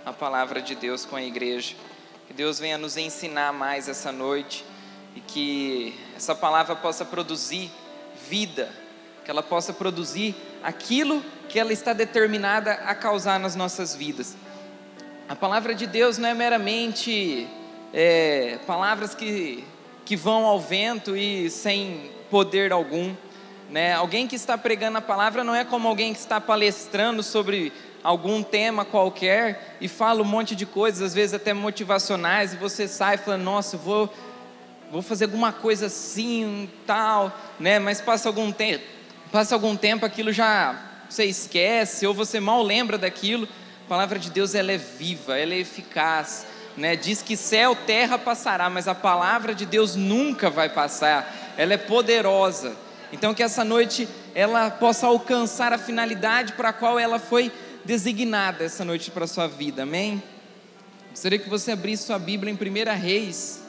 a palavra de Deus com a igreja. Que Deus venha nos ensinar mais essa noite e que essa palavra possa produzir vida, que ela possa produzir aquilo que ela está determinada a causar nas nossas vidas. A palavra de Deus não é meramente palavras que vão ao vento e sem poder algum, né? Alguém que está pregando a palavra não é como alguém que está palestrando sobre algum tema qualquer e fala um monte de coisas, às vezes até motivacionais, e você sai falando, nossa, vou fazer alguma coisa assim, tal, né? Mas passa algum tempo, aquilo já você esquece, ou você mal lembra daquilo. A palavra de Deus, ela é viva, ela é eficaz, né? Diz que céu, terra passará, mas a palavra de Deus nunca vai passar, ela é poderosa. Então que essa noite ela possa alcançar a finalidade para a qual ela foi designada essa noite para a sua vida, amém? Gostaria que você abrisse sua Bíblia em 1 Reis,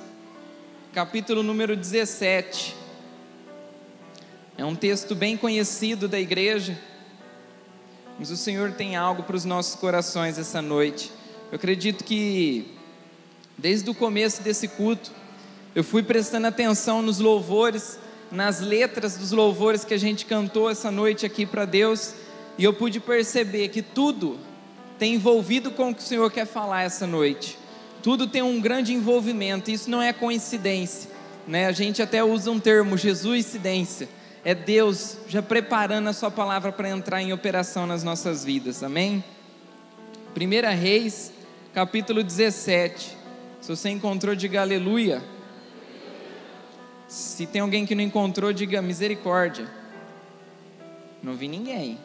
capítulo número 17, é um texto bem conhecido da igreja, mas o Senhor tem algo para os nossos corações essa noite. Eu acredito que desde o começo desse culto, eu fui prestando atenção nos louvores, nas letras dos louvores que a gente cantou essa noite aqui para Deus, e eu pude perceber que tudo tem envolvido com o que o Senhor quer falar essa noite. Tudo tem um grande envolvimento, isso não é coincidência, né? A gente até usa um termo, Jesuscidência. É Deus já preparando a sua palavra para entrar em operação nas nossas vidas, amém? 1 Reis, capítulo 17, se você encontrou, diga aleluia. Se tem alguém que não encontrou, diga misericórdia. Não vi ninguém.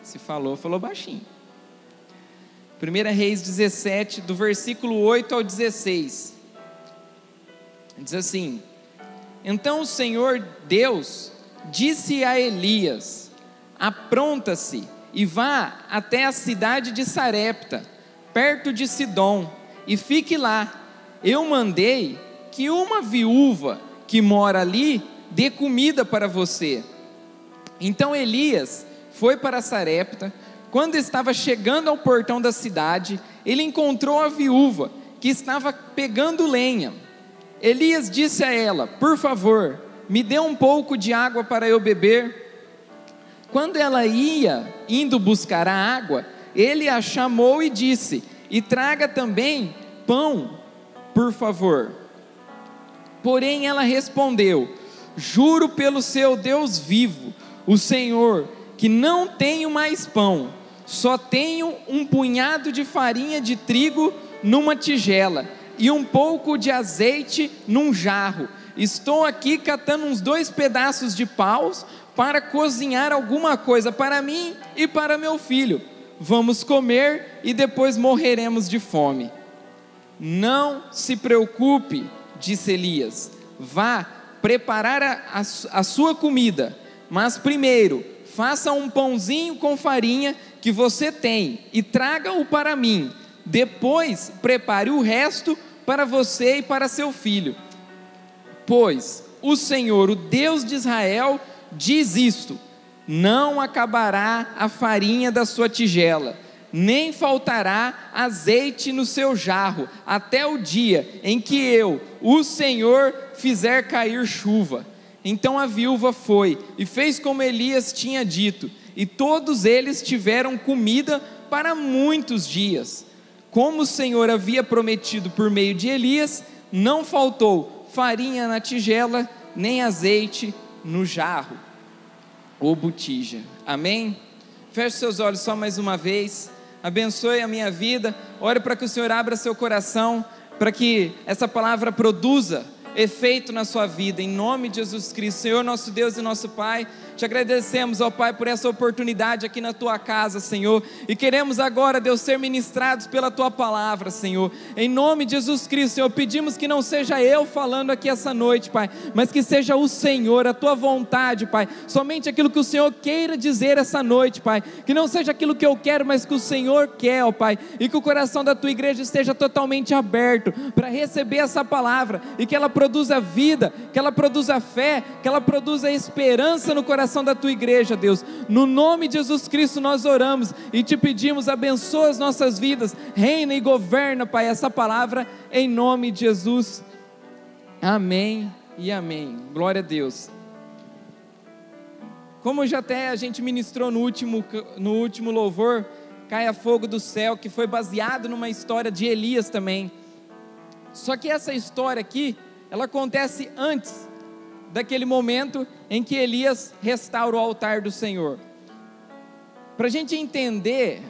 Se falou, falou baixinho. 1 Reis 17, do versículo 8 ao 16, diz assim: Então o Senhor Deus disse a Elias: apronta-se e vá até a cidade de Sarepta, perto de Sidom, e fique lá. Eu mandei que uma viúva que mora ali dê comida para você. Então Elias foi para Sarepta. Quando estava chegando ao portão da cidade, ele encontrou a viúva que estava pegando lenha. Elias disse a ela: por favor, me dê um pouco de água para eu beber. Quando ela ia indo buscar a água, ele a chamou e disse: e traga também pão, por favor. Porém ela respondeu: juro pelo seu Deus vivo, o Senhor, que não tenho mais pão, só tenho um punhado de farinha de trigo numa tigela e um pouco de azeite num jarro. Estou aqui catando uns 2 pedaços de paus para cozinhar alguma coisa para mim e para meu filho. Vamos comer e depois morreremos de fome. Não se preocupe, disse Elias, vá preparar a sua comida, mas primeiro faça um pãozinho com farinha que você tem e traga-o para mim. Depois prepare o resto para você e para seu filho. Pois o Senhor, o Deus de Israel, diz isto: não acabará a farinha da sua tigela, nem faltará azeite no seu jarro, até o dia em que eu, o Senhor, fizer cair chuva. Então a viúva foi e fez como Elias tinha dito, e todos eles tiveram comida para muitos dias. Como o Senhor havia prometido por meio de Elias, não faltou farinha na tigela, nem azeite no jarro ou botija. Amém? Feche seus olhos só mais uma vez. Abençoe a minha vida. Ore para que o Senhor abra seu coração, para que essa palavra produza efeito na sua vida, em nome de Jesus Cristo. Senhor, nosso Deus e nosso Pai, te agradecemos, ó Pai, por essa oportunidade aqui na tua casa, Senhor, e queremos agora, Deus, ser ministrados pela tua palavra, Senhor, em nome de Jesus Cristo. Senhor, pedimos que não seja eu falando aqui essa noite, Pai, mas que seja o Senhor, a tua vontade, Pai, somente aquilo que o Senhor queira dizer essa noite, Pai, que não seja aquilo que eu quero, mas que o Senhor quer, ó Pai, e que o coração da tua igreja esteja totalmente aberto para receber essa palavra, e que ela produza vida, que ela produza fé, que ela produza esperança no coração da tua igreja, Deus. No nome de Jesus Cristo nós oramos e te pedimos, abençoa as nossas vidas, reina e governa, Pai, essa palavra em nome de Jesus. Amém e amém. Glória a Deus. Como já até a gente ministrou no último louvor, Caia Fogo do Céu, que foi baseado numa história de Elias também. Só que essa história aqui, ela acontece antes daquele momento em que Elias restaura o altar do Senhor. Para a gente entender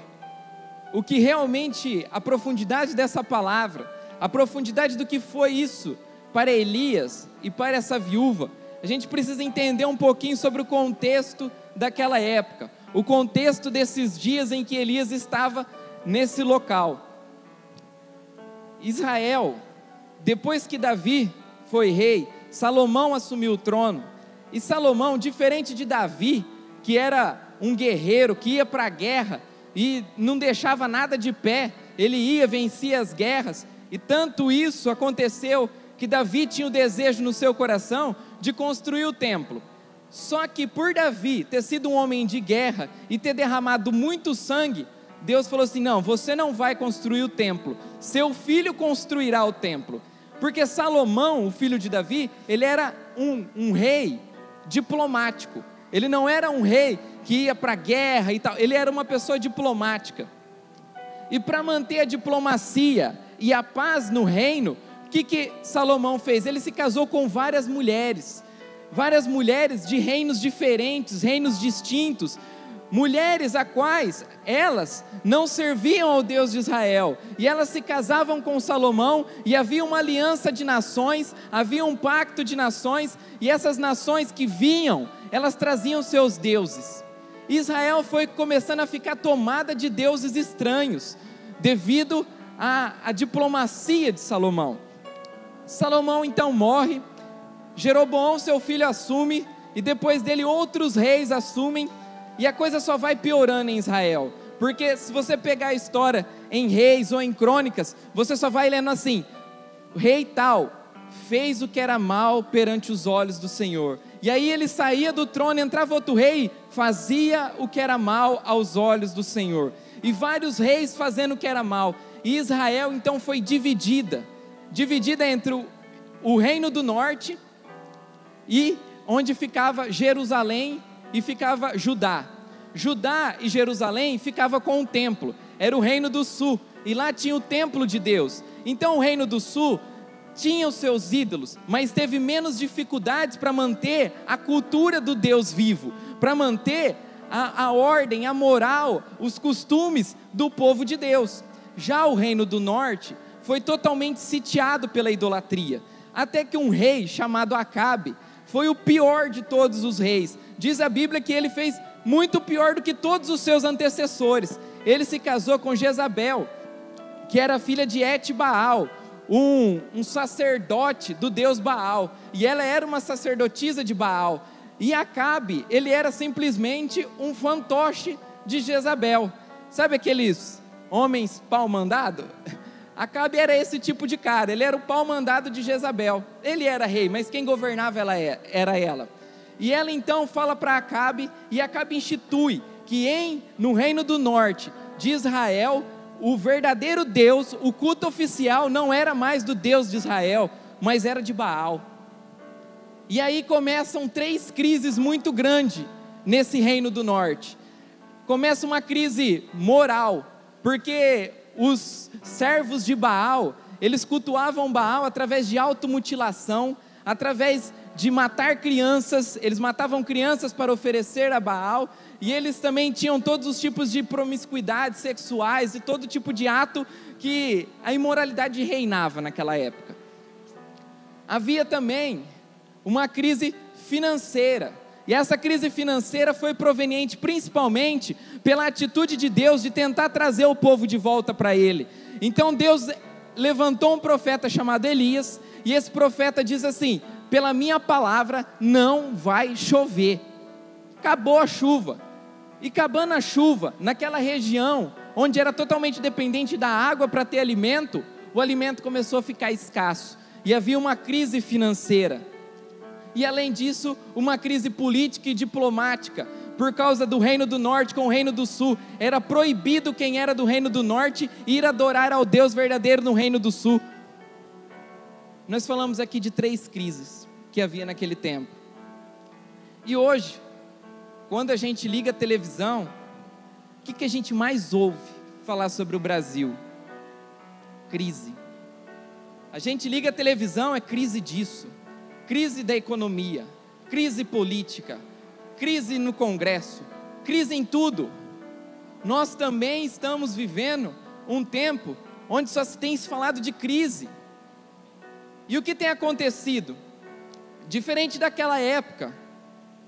o que realmente, a profundidade dessa palavra, a profundidade do que foi isso para Elias e para essa viúva, a gente precisa entender um pouquinho sobre o contexto daquela época, o contexto desses dias em que Elias estava nesse local. Israel, depois que Davi foi rei, Salomão assumiu o trono, e Salomão, diferente de Davi, que era um guerreiro, que ia para a guerra, e não deixava nada de pé, ele ia, vencia as guerras, e tanto isso aconteceu, que Davi tinha o desejo no seu coração, de construir o templo. Só que por Davi ter sido um homem de guerra, e ter derramado muito sangue, Deus falou assim, não, você não vai construir o templo, seu filho construirá o templo, porque Salomão, o filho de Davi, ele era um rei diplomático, ele não era um rei que ia para a guerra e tal, ele era uma pessoa diplomática, e para manter a diplomacia e a paz no reino, o que Salomão fez? Ele se casou com várias mulheres de reinos diferentes, reinos distintos, mulheres a quais elas não serviam ao Deus de Israel, e elas se casavam com Salomão, e havia uma aliança de nações, havia um pacto de nações, e essas nações que vinham, elas traziam seus deuses. Israel foi começando a ficar tomada de deuses estranhos, devido à diplomacia de Salomão. Salomão então morre, Jeroboão seu filho assume, e depois dele outros reis assumem, e a coisa só vai piorando em Israel, porque se você pegar a história em Reis ou em Crônicas, você só vai lendo assim, o rei tal fez o que era mal perante os olhos do Senhor, e aí ele saía do trono, entrava outro rei, fazia o que era mal aos olhos do Senhor, e vários reis fazendo o que era mal, e Israel então foi dividida entre o reino do norte, e onde ficava Jerusalém, e ficava Judá e Jerusalém ficava com o templo, era o reino do sul, e lá tinha o templo de Deus. Então o reino do sul tinha os seus ídolos, mas teve menos dificuldades para manter a cultura do Deus vivo, para manter a ordem, a moral, os costumes do povo de Deus. Já o reino do norte foi totalmente sitiado pela idolatria, até que um rei chamado Acabe foi o pior de todos os reis. Diz a Bíblia que ele fez muito pior do que todos os seus antecessores. Ele se casou com Jezabel, que era filha de Et-Baal, um sacerdote do deus Baal, e ela era uma sacerdotisa de Baal, e Acabe, ele era simplesmente um fantoche de Jezabel. Sabe aqueles homens pau-mandado? Acabe era esse tipo de cara, ele era o pau-mandado de Jezabel, ele era rei, mas quem governava era ela. E ela então fala para Acabe, e Acabe institui que no reino do norte de Israel, o verdadeiro Deus, o culto oficial não era mais do Deus de Israel, mas era de Baal. E aí começam 3 crises muito grandes nesse reino do norte. Começa uma crise moral, porque os servos de Baal, eles cultuavam Baal através de automutilação, através de matar crianças, eles matavam crianças para oferecer a Baal, e eles também tinham todos os tipos de promiscuidades sexuais, e todo tipo de ato que a imoralidade reinava naquela época. Havia também uma crise financeira, e essa crise financeira foi proveniente principalmente pela atitude de Deus de tentar trazer o povo de volta para Ele. Então Deus levantou um profeta chamado Elias, e esse profeta diz assim: pela minha palavra não vai chover. Acabou a chuva, e acabando a chuva, naquela região onde era totalmente dependente da água para ter alimento, o alimento começou a ficar escasso, e havia uma crise financeira. E além disso, uma crise política e diplomática, por causa do Reino do Norte com o Reino do Sul. Era proibido quem era do Reino do Norte ir adorar ao Deus verdadeiro no Reino do Sul. Nós falamos aqui de 3 crises que havia naquele tempo. E hoje, quando a gente liga a televisão, o que a gente mais ouve falar sobre o Brasil? Crise. A gente liga a televisão, é crise disso, crise da economia, crise política, crise no Congresso, crise em tudo. Nós também estamos vivendo um tempo onde só se tem falado de crise. E o que tem acontecido? Diferente daquela época,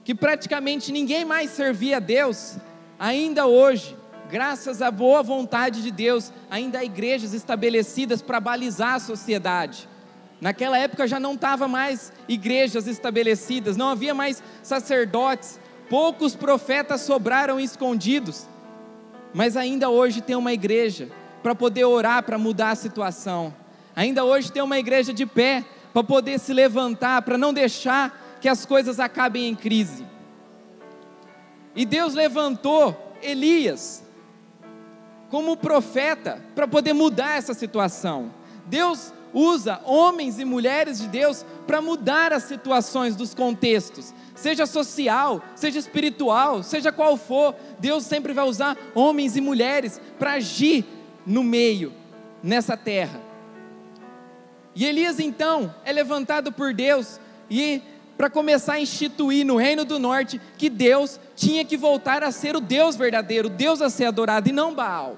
que praticamente ninguém mais servia a Deus, ainda hoje, graças à boa vontade de Deus, ainda há igrejas estabelecidas para balizar a sociedade. Naquela época já não estava mais igrejas estabelecidas, não havia mais sacerdotes, poucos profetas sobraram escondidos, mas ainda hoje tem uma igreja para poder orar, para mudar a situação. Ainda hoje tem uma igreja de pé para poder se levantar, para não deixar que as coisas acabem em crise. E Deus levantou Elias como profeta para poder mudar essa situação. Deus usa homens e mulheres de Deus para mudar as situações dos contextos, seja social, seja espiritual, seja qual for. Deus sempre vai usar homens e mulheres para agir no meio, nessa terra. E Elias então é levantado por Deus e para começar a instituir no Reino do Norte que Deus tinha que voltar a ser o Deus verdadeiro, o Deus a ser adorado e não Baal.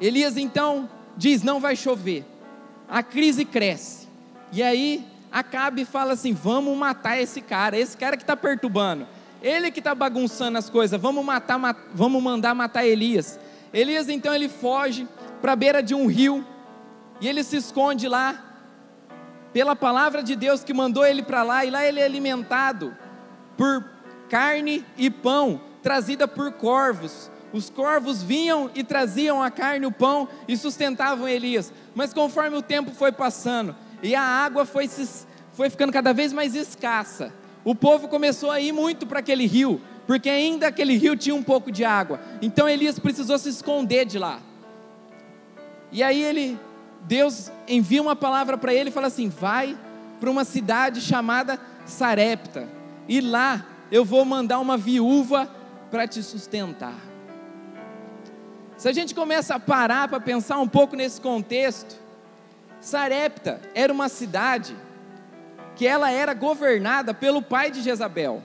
Elias então diz: não vai chover, a crise cresce, e aí Acabe fala assim: vamos matar esse cara que está perturbando, ele que está bagunçando as coisas, vamos mandar matar Elias. Elias então ele foge para a beira de um rio, e ele se esconde lá, pela palavra de Deus que mandou ele para lá, e lá ele é alimentado por carne e pão, trazida por corvos. Os corvos vinham e traziam a carne e o pão, e sustentavam Elias. Mas conforme o tempo foi passando, e a água foi ficando cada vez mais escassa, o povo começou a ir muito para aquele rio, porque ainda aquele rio tinha um pouco de água. Então Elias precisou se esconder de lá. E aí Deus envia uma palavra para ele e fala assim: vai para uma cidade chamada Sarepta, e lá eu vou mandar uma viúva para te sustentar. Se a gente começa a parar para pensar um pouco nesse contexto, Sarepta era uma cidade que ela era governada pelo pai de Jezabel.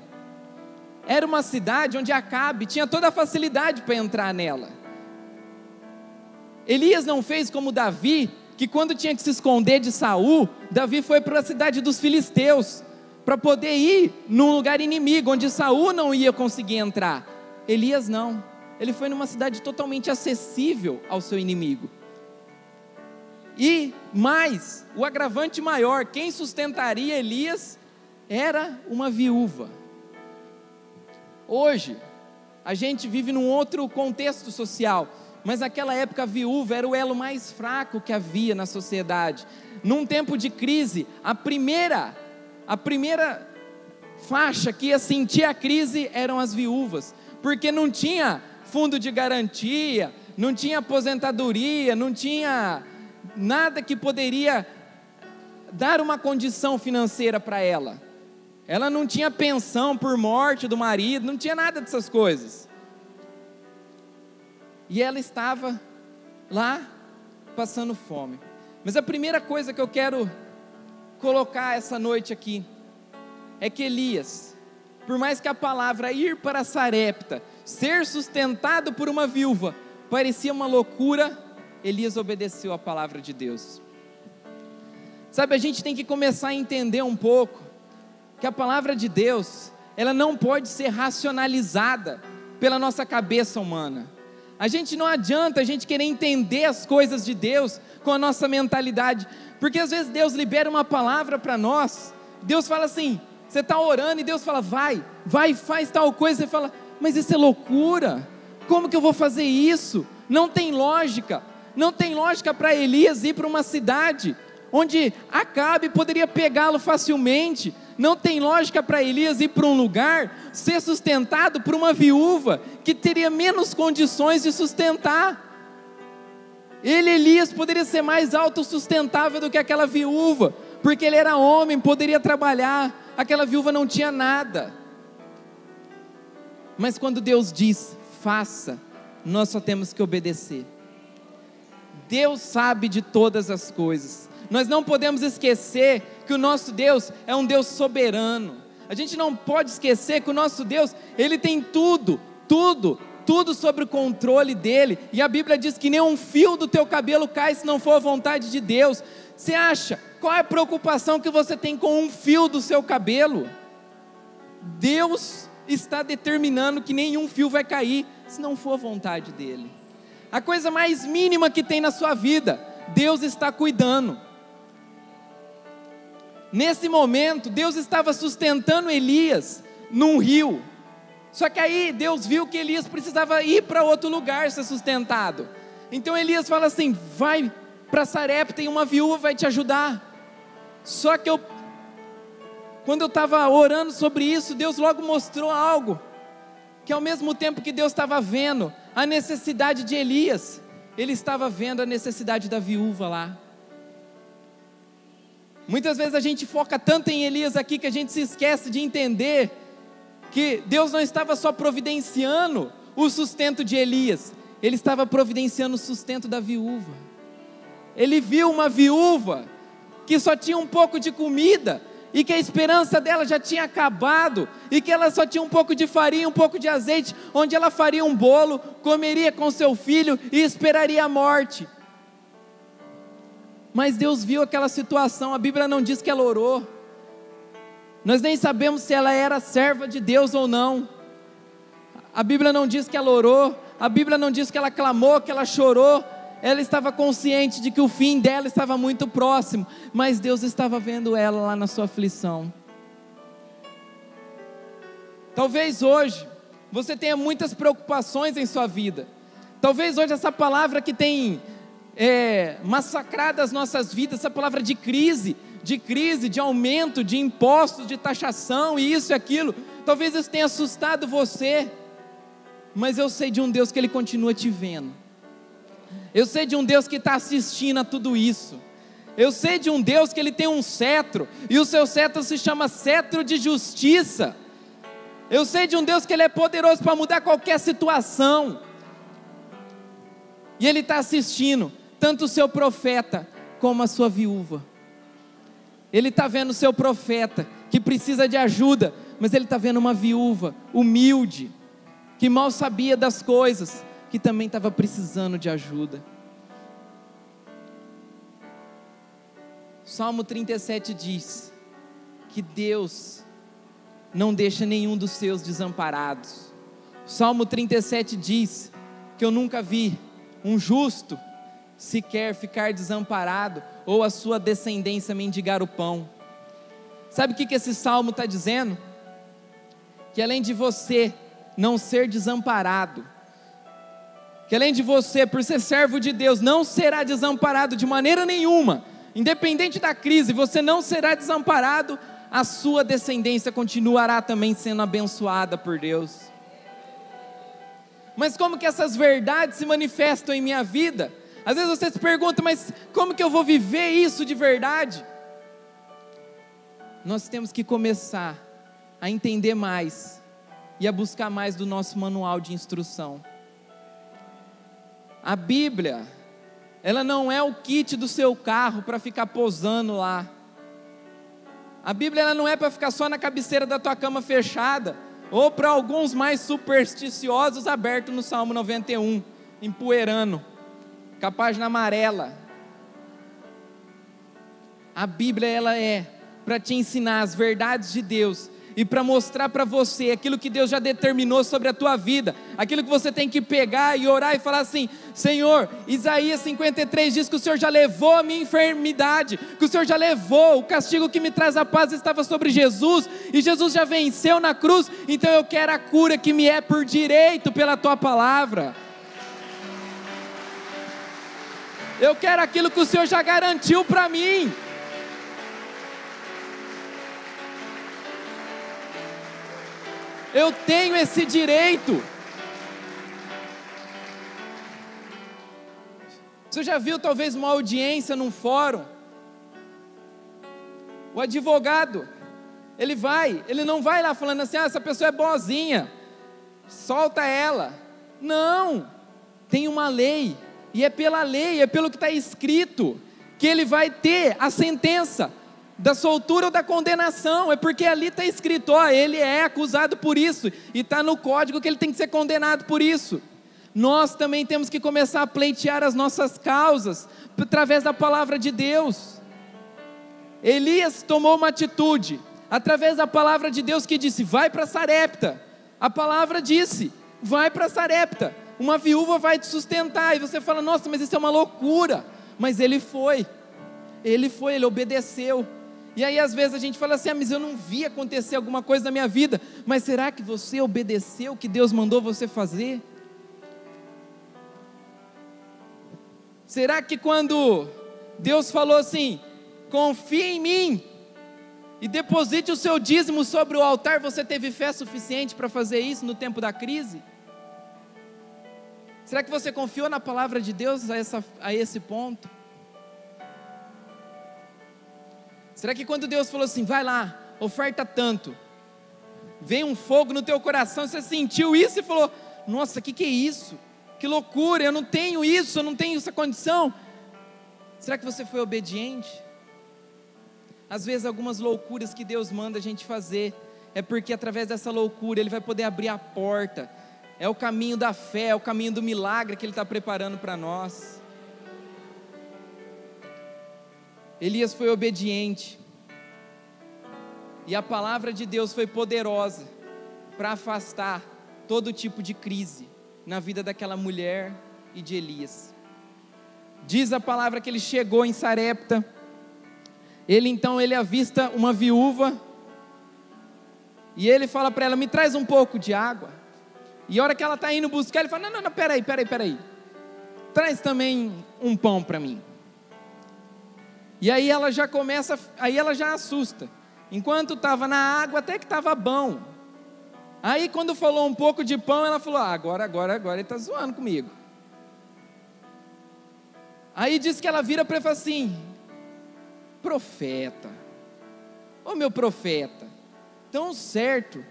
Era uma cidade onde Acabe tinha toda a facilidade para entrar nela. Elias não fez como Davi, que quando tinha que se esconder de Saul, Davi foi para a cidade dos filisteus, para poder ir num lugar inimigo, onde Saul não ia conseguir entrar. Elias não, ele foi numa cidade totalmente acessível ao seu inimigo. E mais, o agravante maior, quem sustentaria Elias era uma viúva. Hoje, a gente vive num outro contexto social, mas naquela época a viúva era o elo mais fraco que havia na sociedade. Num tempo de crise, a primeira faixa que ia sentir a crise eram as viúvas, porque não tinha fundo de garantia, não tinha aposentadoria, não tinha nada que poderia dar uma condição financeira para ela. Ela não tinha pensão por morte do marido, não tinha nada dessas coisas. E ela estava lá passando fome. Mas a primeira coisa que eu quero colocar essa noite aqui é que Elias, por mais que a palavra ir para Sarepta, ser sustentado por uma viúva, parecia uma loucura, Elias obedeceu a palavra de Deus. Sabe, a gente tem que começar a entender um pouco que a palavra de Deus, ela não pode ser racionalizada pela nossa cabeça humana. Não adianta a gente querer entender as coisas de Deus com a nossa mentalidade, porque às vezes Deus libera uma palavra para nós, Deus fala assim, você está orando e Deus fala, vai, faz tal coisa, você fala, mas isso é loucura, como que eu vou fazer isso? Não tem lógica para Elias ir para uma cidade onde Acabe poderia pegá-lo facilmente. Não tem lógica para Elias ir para um lugar, ser sustentado por uma viúva, que teria menos condições de sustentar. Elias, poderia ser mais autossustentável do que aquela viúva, porque ele era homem, poderia trabalhar. Aquela viúva não tinha nada. Mas quando Deus diz, faça, nós só temos que obedecer. Deus sabe de todas as coisas. Nós não podemos esquecer que o nosso Deus é um Deus soberano. A gente não pode esquecer que o nosso Deus, Ele tem tudo sobre o controle dEle. E a Bíblia diz que nem um fio do teu cabelo cai se não for a vontade de Deus. Você acha, qual é a preocupação que você tem com um fio do seu cabelo? Deus está determinando que nenhum fio vai cair se não for a vontade dEle. A coisa mais mínima que tem na sua vida, Deus está cuidando. Nesse momento, Deus estava sustentando Elias num rio. Só que aí Deus viu que Elias precisava ir para outro lugar ser sustentado. Então Elias fala assim, vai para Sarepta e uma viúva vai te ajudar. Só que quando eu estava orando sobre isso, Deus logo mostrou algo, que ao mesmo tempo que Deus estava vendo a necessidade de Elias, Ele estava vendo a necessidade da viúva lá. Muitas vezes a gente foca tanto em Elias aqui, que a gente se esquece de entender, que Deus não estava só providenciando o sustento de Elias, Ele estava providenciando o sustento da viúva. Ele viu uma viúva, que só tinha um pouco de comida, e que a esperança dela já tinha acabado, e que ela só tinha um pouco de farinha, um pouco de azeite, onde ela faria um bolo, comeria com seu filho, e esperaria a morte. Mas Deus viu aquela situação, a Bíblia não diz que ela orou, nós nem sabemos se ela era serva de Deus ou não, a Bíblia não diz que ela orou, a Bíblia não diz que ela clamou, que ela chorou, ela estava consciente de que o fim dela estava muito próximo, mas Deus estava vendo ela lá na sua aflição. Talvez hoje, você tenha muitas preocupações em sua vida, talvez hoje essa palavra que tem massacrado as nossas vidas, essa palavra de crise, de aumento, de impostos, de taxação, e isso e aquilo, talvez isso tenha assustado você, mas eu sei de um Deus que Ele continua te vendo, eu sei de um Deus que está assistindo a tudo isso, eu sei de um Deus que Ele tem um cetro, e o seu cetro se chama cetro de justiça, eu sei de um Deus que Ele é poderoso para mudar qualquer situação, e Ele está assistindo, tanto o seu profeta, como a sua viúva, Ele está vendo o seu profeta, que precisa de ajuda, mas Ele está vendo uma viúva, humilde, que mal sabia das coisas, que também estava precisando de ajuda. Salmo 37 diz, que Deus não deixa nenhum dos seus desamparados. Salmo 37 diz, que eu nunca vi um justo sequer ficar desamparado, ou a sua descendência mendigar o pão. Sabe o que esse salmo está dizendo? Que além de você não ser desamparado, que além de você, por ser servo de Deus, não será desamparado de maneira nenhuma, independente da crise, você não será desamparado, a sua descendência continuará também sendo abençoada por Deus. Mas como que essas verdades se manifestam em minha vida? Às vezes você se pergunta, mas como que eu vou viver isso de verdade? Nós temos que começar a entender mais e a buscar mais do nosso manual de instrução. A Bíblia, ela não é o kit do seu carro para ficar posando lá. A Bíblia ela não é para ficar só na cabeceira da tua cama fechada, ou para alguns mais supersticiosos aberto no Salmo 91, empoeirando, com a página amarela. A Bíblia ela é para te ensinar as verdades de Deus e para mostrar para você aquilo que Deus já determinou sobre a tua vida, aquilo que você tem que pegar e orar e falar assim: Senhor, Isaías 53 diz que o Senhor já levou a minha enfermidade, que o Senhor já levou, o castigo que me traz a paz estava sobre Jesus, e Jesus já venceu na cruz, então eu quero a cura que me é por direito pela tua palavra. Eu quero aquilo que o Senhor já garantiu para mim. Eu tenho esse direito. Você já viu talvez uma audiência num fórum? O advogado, ele não vai lá falando assim, essa pessoa é boazinha, solta ela. Não, tem uma lei, e é pela lei, é pelo que está escrito, que ele vai ter a sentença da soltura ou da condenação. É porque ali está escrito, ele é acusado por isso, e está no código que ele tem que ser condenado por isso. Nós também temos que começar a pleitear as nossas causas, através da palavra de Deus. Elias tomou uma atitude, através da palavra de Deus que disse, vai para Sarepta. A palavra disse, vai para Sarepta, uma viúva vai te sustentar. E você fala, nossa, mas isso é uma loucura. Mas ele foi, ele obedeceu. E aí às vezes a gente fala assim, mas eu não vi acontecer alguma coisa na minha vida. Mas será que você obedeceu o que Deus mandou você fazer? Será que quando Deus falou assim, confie em mim e deposite o seu dízimo sobre o altar, você teve fé suficiente para fazer isso no tempo da crise? Será que você confiou na palavra de Deus a esse ponto? Será que quando Deus falou assim, vai lá, oferta tanto, veio um fogo no teu coração, você sentiu isso e falou, nossa, que é isso? Que loucura, eu não tenho isso, eu não tenho essa condição. Será que você foi obediente? Às vezes algumas loucuras que Deus manda a gente fazer, é porque através dessa loucura Ele vai poder abrir a porta. É o caminho da fé, é o caminho do milagre que Ele está preparando para nós. Elias foi obediente, e a palavra de Deus foi poderosa para afastar todo tipo de crise na vida daquela mulher e de Elias. Diz a palavra que ele chegou em Sarepta. Ele avista uma viúva, e ele fala para ela, me traz um pouco de água. E a hora que ela está indo buscar, ele fala, não, peraí, traz também um pão para mim. E aí ela já assusta. Enquanto estava na água, até que estava bom. Aí quando falou um pouco de pão, ela falou, agora ele está zoando comigo. Aí diz que ela vira para ele e fala assim, profeta, ô meu profeta, tão certo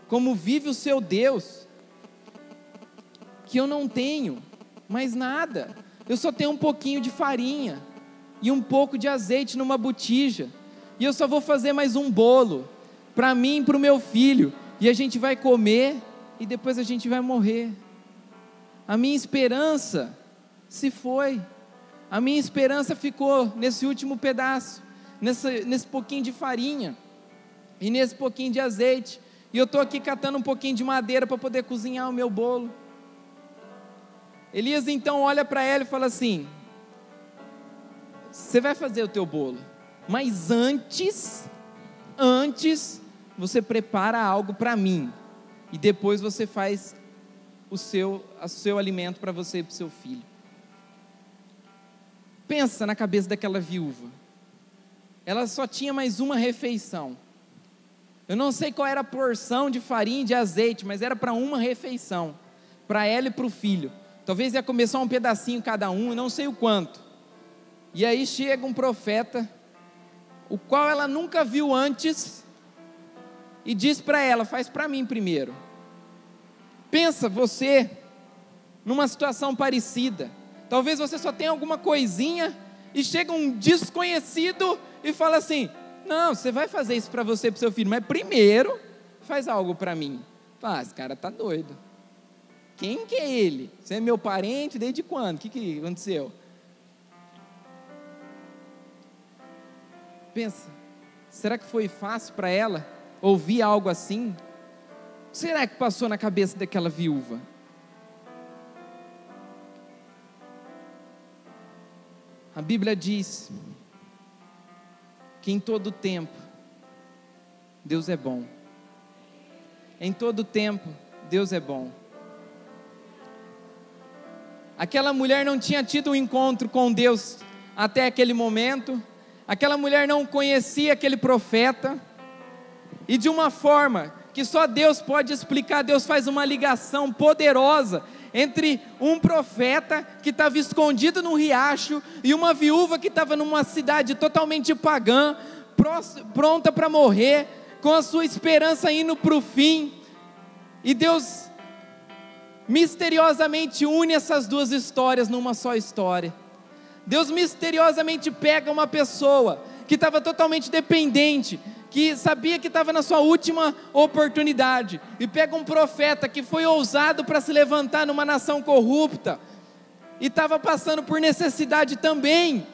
como vive o seu Deus, que eu não tenho mais nada, eu só tenho um pouquinho de farinha, e um pouco de azeite numa botija, e eu só vou fazer mais um bolo, para mim e para o meu filho, e a gente vai comer, e depois a gente vai morrer. A minha esperança se foi, a minha esperança ficou nesse último pedaço, nesse pouquinho de farinha, e nesse pouquinho de azeite, e eu estou aqui catando um pouquinho de madeira para poder cozinhar o meu bolo. Elias então olha para ela e fala assim, você vai fazer o teu bolo, mas antes você prepara algo para mim, e depois você faz o seu alimento para você e para o seu filho. Pensa na cabeça daquela viúva, ela só tinha mais uma refeição, eu não sei qual era a porção de farinha e de azeite, mas era para uma refeição, para ela e para o filho, talvez ia comer só um pedacinho cada um, eu não sei o quanto. E aí chega um profeta, o qual ela nunca viu antes, e diz para ela, faz para mim primeiro. Pensa você numa situação parecida, talvez você só tenha alguma coisinha, e chega um desconhecido e fala assim, não, você vai fazer isso para você e para o seu filho, mas primeiro faz algo para mim. Esse cara está doido, quem que é ele? Você é meu parente desde quando? O que aconteceu? Pensa, será que foi fácil para ela ouvir algo assim? Será que passou na cabeça daquela viúva? A Bíblia diz que em todo tempo Deus é bom. Em todo tempo Deus é bom. Aquela mulher não tinha tido um encontro com Deus até aquele momento. Aquela mulher não conhecia aquele profeta, e de uma forma que só Deus pode explicar. Deus faz uma ligação poderosa entre um profeta que estava escondido num riacho e uma viúva que estava numa cidade totalmente pagã, pronta para morrer, com a sua esperança indo para o fim. E Deus misteriosamente une essas duas histórias numa só história. Deus misteriosamente pega uma pessoa que estava totalmente dependente, que sabia que estava na sua última oportunidade, e pega um profeta que foi ousado para se levantar numa nação corrupta, e estava passando por necessidade também,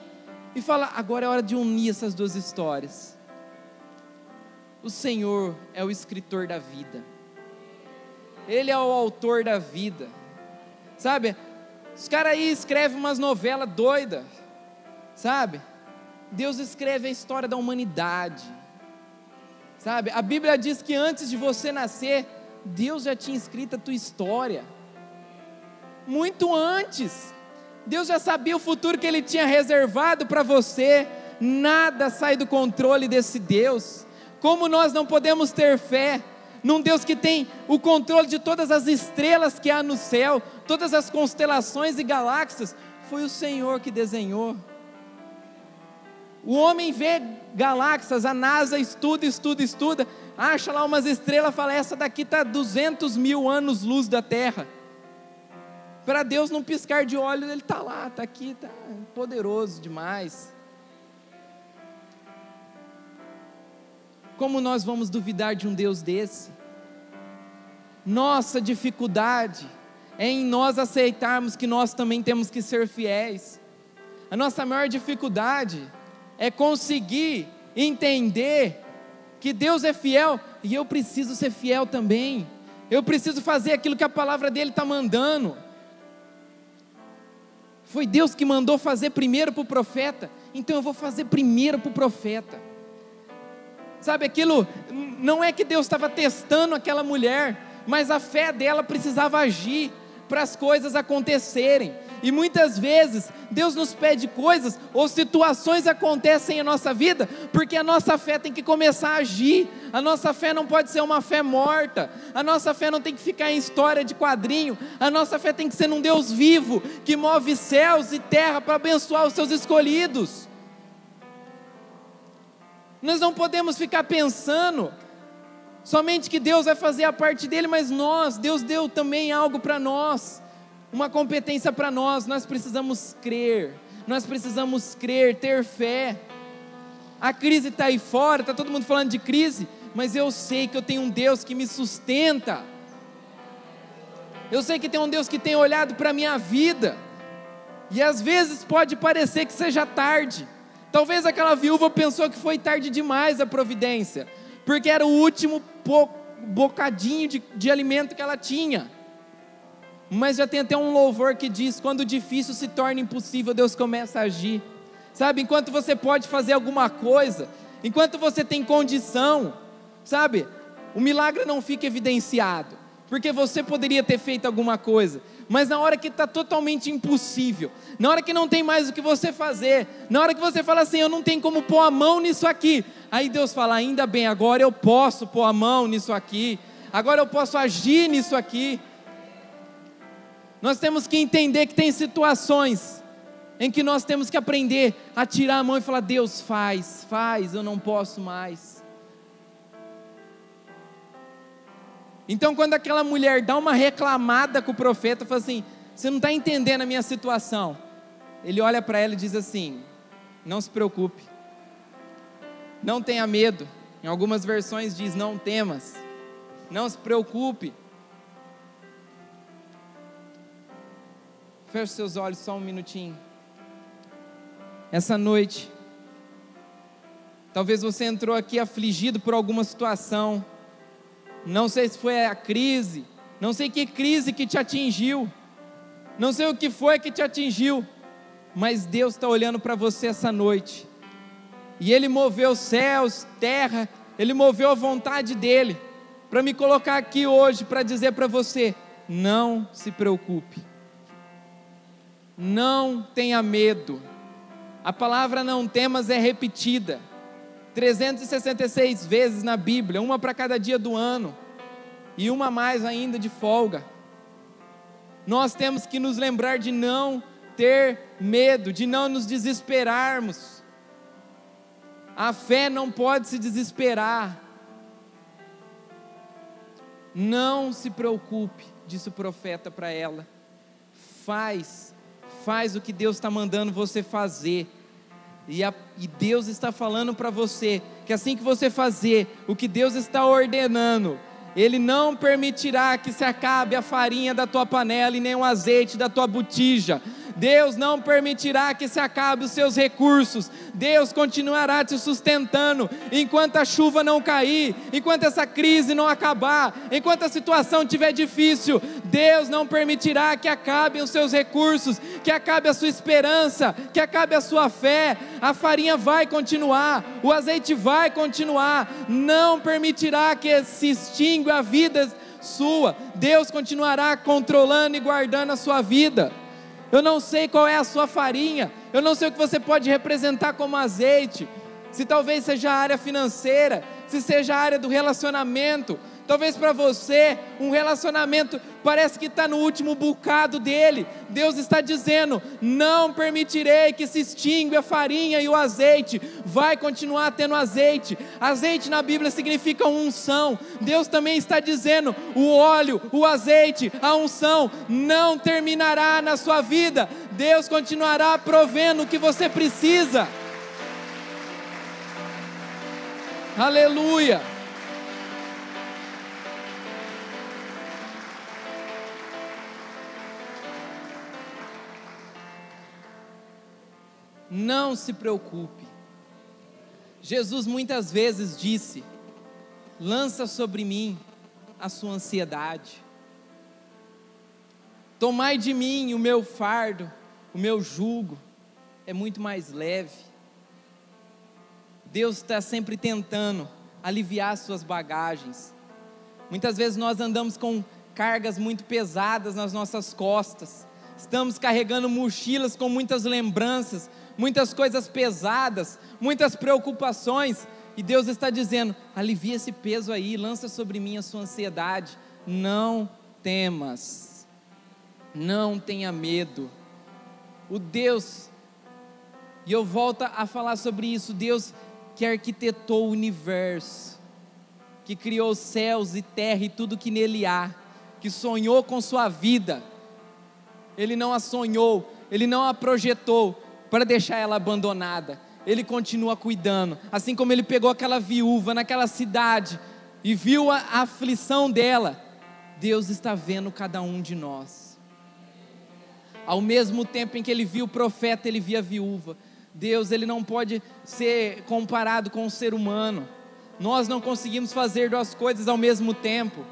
e fala: agora é hora de unir essas duas histórias. O Senhor é o escritor da vida, Ele é o autor da vida, sabe? Os caras aí escrevem umas novelas doidas, sabe? Deus escreve a história da humanidade, sabe? A Bíblia diz que antes de você nascer, Deus já tinha escrito a tua história, muito antes. Deus já sabia o futuro que Ele tinha reservado para você. Nada sai do controle desse Deus. Como nós não podemos ter fé num Deus que tem o controle de todas as estrelas que há no céu, todas as constelações e galáxias? Foi o Senhor que desenhou. O homem vê galáxias, a NASA estuda, acha lá umas estrelas, fala: essa daqui está 200 mil anos-luz da Terra. Para Deus, num piscar de olhos, Ele está lá, está aqui, está poderoso demais. Como nós vamos duvidar de um Deus desse? Nossa dificuldade é em nós aceitarmos que nós também temos que ser fiéis. A nossa maior dificuldade é conseguir entender que Deus é fiel e eu preciso ser fiel também. Eu preciso fazer aquilo que a palavra dele está mandando. Foi Deus que mandou fazer primeiro para o profeta, então eu vou fazer primeiro para o profeta. Sabe, aquilo não é que Deus estava testando aquela mulher, mas a fé dela precisava agir para as coisas acontecerem. E muitas vezes Deus nos pede coisas ou situações acontecem em nossa vida porque a nossa fé tem que começar a agir. A nossa fé não pode ser uma fé morta, a nossa fé não tem que ficar em história de quadrinho, a nossa fé tem que ser num Deus vivo, que move céus e terra para abençoar os seus escolhidos. Nós não podemos ficar pensando somente que Deus vai fazer a parte dele, mas Deus deu também algo para nós, uma competência para nós. Nós precisamos crer, ter fé. A crise está aí fora, está todo mundo falando de crise, mas eu sei que eu tenho um Deus que me sustenta. Eu sei que tem um Deus que tem olhado para a minha vida, e às vezes pode parecer que seja tarde. Talvez aquela viúva pensou que foi tarde demais a providência, porque era o último bocadinho de alimento que ela tinha. Mas já tem até um louvor que diz: quando o difícil se torna impossível, Deus começa a agir. Sabe, enquanto você pode fazer alguma coisa, enquanto você tem condição, sabe, o milagre não fica evidenciado, porque você poderia ter feito alguma coisa, mas na hora que está totalmente impossível, na hora que não tem mais o que você fazer, na hora que você fala assim: eu não tenho como pôr a mão nisso aqui, aí Deus fala: ainda bem, agora eu posso pôr a mão nisso aqui, agora eu posso agir nisso aqui. Nós temos que entender que tem situações em que nós temos que aprender a tirar a mão e falar: Deus, faz, eu não posso mais. Então, quando aquela mulher dá uma reclamada com o profeta, fala assim: você não está entendendo a minha situação. Ele olha para ela e diz assim: não se preocupe, não tenha medo. Em algumas versões diz: não temas, não se preocupe. Feche seus olhos só um minutinho. Essa noite, talvez você entrou aqui afligido por alguma situação. Não sei se foi a crise, não sei que crise que te atingiu, não sei o que foi que te atingiu, mas Deus está olhando para você essa noite, e Ele moveu céus, terra, Ele moveu a vontade dEle, para me colocar aqui hoje, para dizer para você: não se preocupe, não tenha medo. A palavra não temas é repetida 366 vezes na Bíblia, uma para cada dia do ano. e uma a mais ainda de folga. Nós temos que nos lembrar de não ter medo, de não nos desesperarmos. A fé não pode se desesperar. Não se preocupe, disse o profeta para ela. Faz o que Deus está mandando você fazer. E Deus está falando para você que assim que você fazer o que Deus está ordenando, Ele não permitirá que se acabe a farinha da tua panela e nem o azeite da tua botija. Deus não permitirá que se acabe os seus recursos. Deus continuará te sustentando enquanto a chuva não cair, enquanto essa crise não acabar, enquanto a situação estiver difícil. Deus não permitirá que acabem os seus recursos, que acabe a sua esperança, que acabe a sua fé. A farinha vai continuar, o azeite vai continuar. Não permitirá que se extinga a vida sua. Deus continuará controlando e guardando a sua vida. Eu não sei qual é a sua farinha, eu não sei o que você pode representar como azeite, se talvez seja a área financeira, se seja a área do relacionamento. Talvez para você um relacionamento parece que está no último bocado dele. Deus está dizendo: não permitirei que se extinga a farinha e o azeite. Vai continuar tendo azeite. Azeite na Bíblia significa unção. Deus também está dizendo: o óleo, o azeite, a unção não terminará na sua vida. Deus continuará provendo o que você precisa. Aleluia. Não se preocupe. Jesus muitas vezes disse: lança sobre mim a sua ansiedade. Tomai de mim o meu fardo, o meu jugo é muito mais leve. Deus está sempre tentando aliviar suas bagagens. Muitas vezes nós andamos com cargas muito pesadas nas nossas costas. Estamos carregando mochilas com muitas lembranças, muitas coisas pesadas, muitas preocupações, e Deus está dizendo: alivia esse peso aí, lança sobre mim a sua ansiedade. Não temas, não tenha medo. O Deus, e eu volto a falar sobre isso, Deus que arquitetou o universo, que criou os céus e terra e tudo que nele há, que sonhou com sua vida, Ele não a sonhou, Ele não a projetou para deixar ela abandonada. Ele continua cuidando. Assim como Ele pegou aquela viúva naquela cidade e viu a aflição dela, Deus está vendo cada um de nós. Ao mesmo tempo em que Ele viu o profeta, Ele via a viúva. Deus, Ele não pode ser comparado com o ser humano. Nós não conseguimos fazer duas coisas ao mesmo tempo.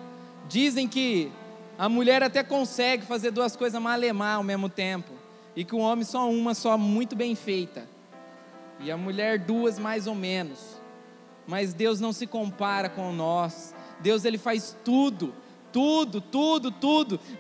Dizem que a mulher até consegue fazer duas coisas malemar ao mesmo tempo, e que o homem só uma, só muito bem feita, e a mulher duas mais ou menos. Mas Deus não se compara com nós. Deus, Ele faz tudo.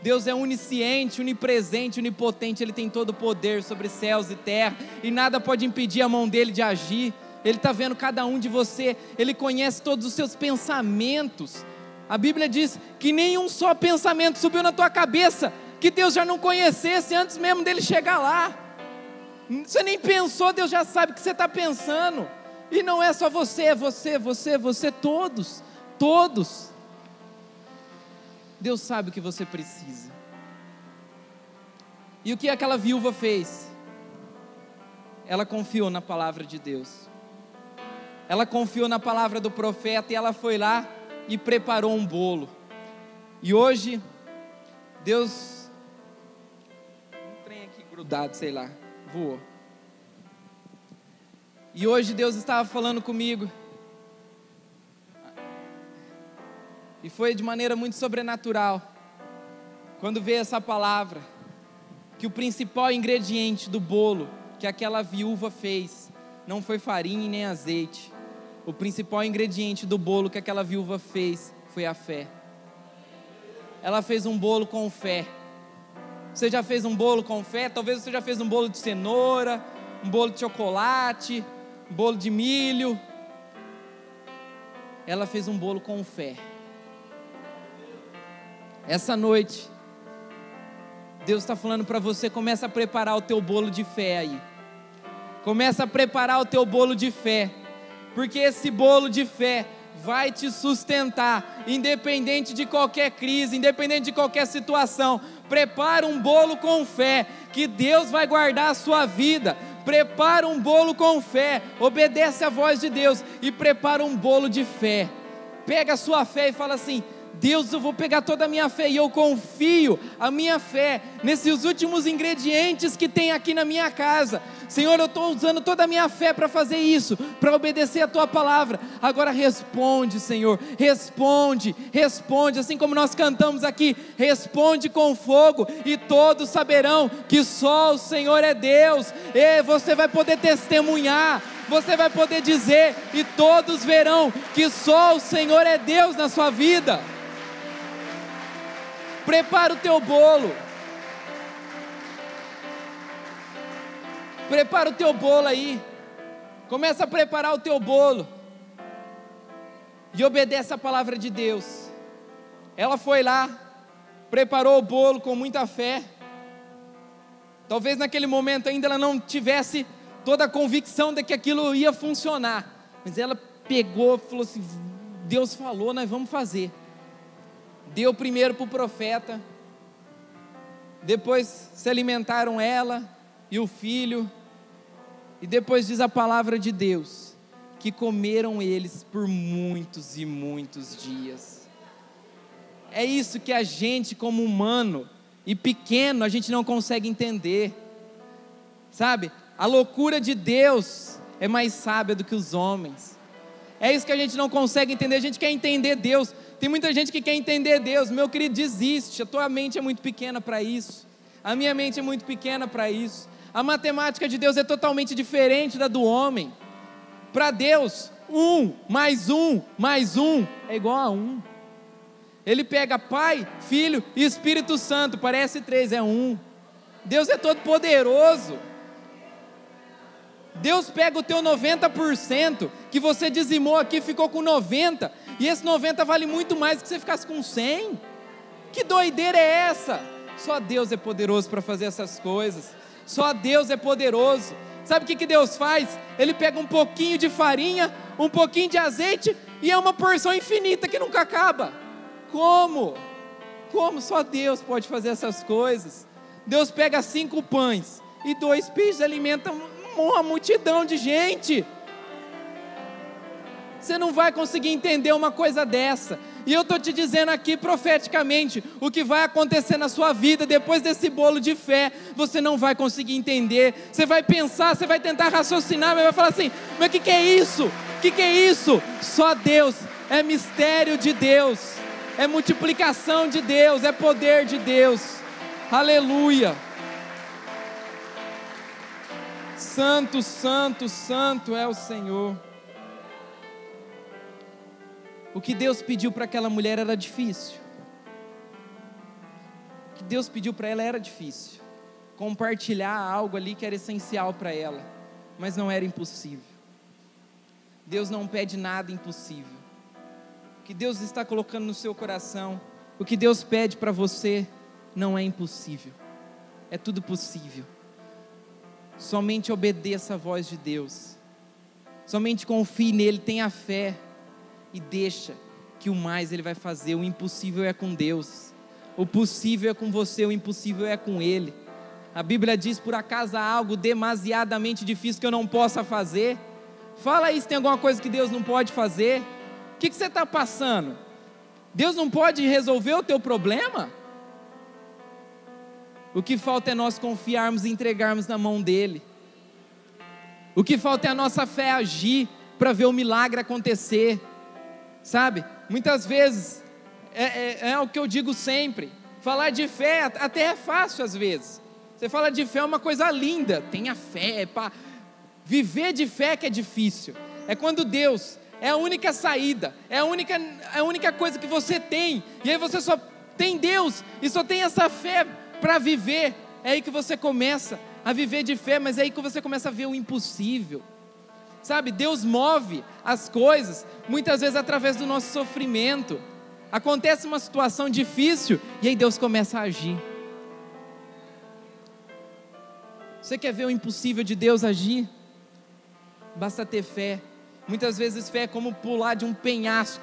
Deus é onisciente, onipresente, onipotente. Ele tem todo o poder sobre céus e terra, e nada pode impedir a mão dele de agir. Ele está vendo cada um de você. Ele conhece todos os seus pensamentos. A Bíblia diz que nenhum só pensamento subiu na tua cabeça que Deus já não conhecesse antes mesmo dele chegar lá. Você nem pensou, Deus já sabe o que você está pensando. E não é só você, é você, todos. Deus sabe o que você precisa. E o que aquela viúva fez? Ela confiou na palavra de Deus. Ela confiou na palavra do profeta, e ela foi lá e preparou um bolo. E hoje Deus, um trem aqui grudado, sei lá, voou. E hoje Deus estava falando comigo, e foi de maneira muito sobrenatural, quando veio essa palavra, que o principal ingrediente do bolo que aquela viúva fez não foi farinha e nem azeite. O principal ingrediente do bolo que aquela viúva fez foi a fé. Ela fez um bolo com fé. Você já fez um bolo com fé? Talvez você já fez um bolo de cenoura, um bolo de chocolate, um bolo de milho. Ela fez um bolo com fé. Essa noite, Deus está falando para você, começa a preparar o teu bolo de fé aí. Começa a preparar o teu bolo de fé, porque esse bolo de fé vai te sustentar, independente de qualquer crise, independente de qualquer situação. Prepara um bolo com fé, que Deus vai guardar a sua vida. Prepara um bolo com fé, obedece a voz de Deus e prepara um bolo de fé. Pega a sua fé e fala assim: Deus, eu vou pegar toda a minha fé e eu confio a minha fé nesses últimos ingredientes que tem aqui na minha casa. Senhor, eu estou usando toda a minha fé para fazer isso, para obedecer a Tua palavra. Agora responde, Senhor, responde, assim como nós cantamos aqui, responde com fogo e todos saberão que só o Senhor é Deus. E você vai poder testemunhar, você vai poder dizer e todos verão que só o Senhor é Deus na sua vida. Prepara o teu bolo. Prepara o teu bolo aí. Começa a preparar o teu bolo. E obedece a palavra de Deus. Ela foi lá, preparou o bolo com muita fé. Talvez naquele momento ainda ela não tivesse toda a convicção de que aquilo ia funcionar. Mas ela pegou e falou assim: Deus falou, nós vamos fazer. Deu primeiro para o profeta. Depois se alimentaram ela e o filho, e depois diz a palavra de Deus, que comeram eles por muitos e muitos dias. É isso que a gente como humano e pequeno, a gente não consegue entender, sabe? A loucura de Deus é mais sábia do que os homens. É isso que a gente não consegue entender. A gente quer entender Deus. Tem muita gente que quer entender Deus. Meu querido, desiste. A tua mente é muito pequena para isso. A minha mente é muito pequena para isso. A matemática de Deus é totalmente diferente da do homem. Para Deus, 1 mais 1 mais 1 é igual a 1. Ele pega Pai, Filho e Espírito Santo. Parece 3, é 1. Deus é todo poderoso. Deus pega o teu 90% que você dizimou aqui, ficou com 90, e esse 90 vale muito mais que você ficasse com 100. Que doideira é essa? Só Deus é poderoso para fazer essas coisas. Só Deus é poderoso. Sabe o que Deus faz? Ele pega um pouquinho de farinha, um pouquinho de azeite, e é uma porção infinita que nunca acaba. Como? Só Deus pode fazer essas coisas. Deus pega 5 pães e 2 peixes, alimenta uma multidão de gente. Você não vai conseguir entender uma coisa dessa. E eu estou te dizendo aqui profeticamente, o que vai acontecer na sua vida depois desse bolo de fé, você não vai conseguir entender. Você vai pensar, você vai tentar raciocinar, mas vai falar assim: mas o que é isso? O que é isso? Só Deus, é mistério de Deus, é multiplicação de Deus, é poder de Deus. Aleluia. Santo, santo, santo é o Senhor. O que Deus pediu para aquela mulher era difícil. O que Deus pediu para ela era difícil. Compartilhar algo ali que era essencial para ela, mas não era impossível. Deus não pede nada impossível. O que Deus está colocando no seu coração, o que Deus pede para você, não é impossível. É tudo possível. Somente obedeça a voz de Deus. Somente confie nele, tenha fé. E deixa que o mais Ele vai fazer. O impossível é com Deus. O possível é com você, o impossível é com Ele. A Bíblia diz: por acaso há algo demasiadamente difícil que eu não possa fazer? Fala aí se tem alguma coisa que Deus não pode fazer. O que você está passando? Deus não pode resolver o teu problema? O que falta é nós confiarmos e entregarmos na mão dEle. O que falta é a nossa fé agir para ver o milagre acontecer. Sabe, muitas vezes, é o que eu digo sempre, falar de fé até é fácil às vezes. Você fala de fé é uma coisa linda, tenha fé, viver de fé que é difícil. É quando Deus é a única saída, é a única coisa que você tem, e aí você só tem Deus, e só tem essa fé para viver. É aí que você começa a viver de fé, mas é aí que você começa a ver o impossível. Sabe, Deus move as coisas, muitas vezes através do nosso sofrimento, acontece uma situação difícil, e aí Deus começa a agir. Você quer ver o impossível de Deus agir? Basta ter fé. Muitas vezes fé é como pular de um penhasco.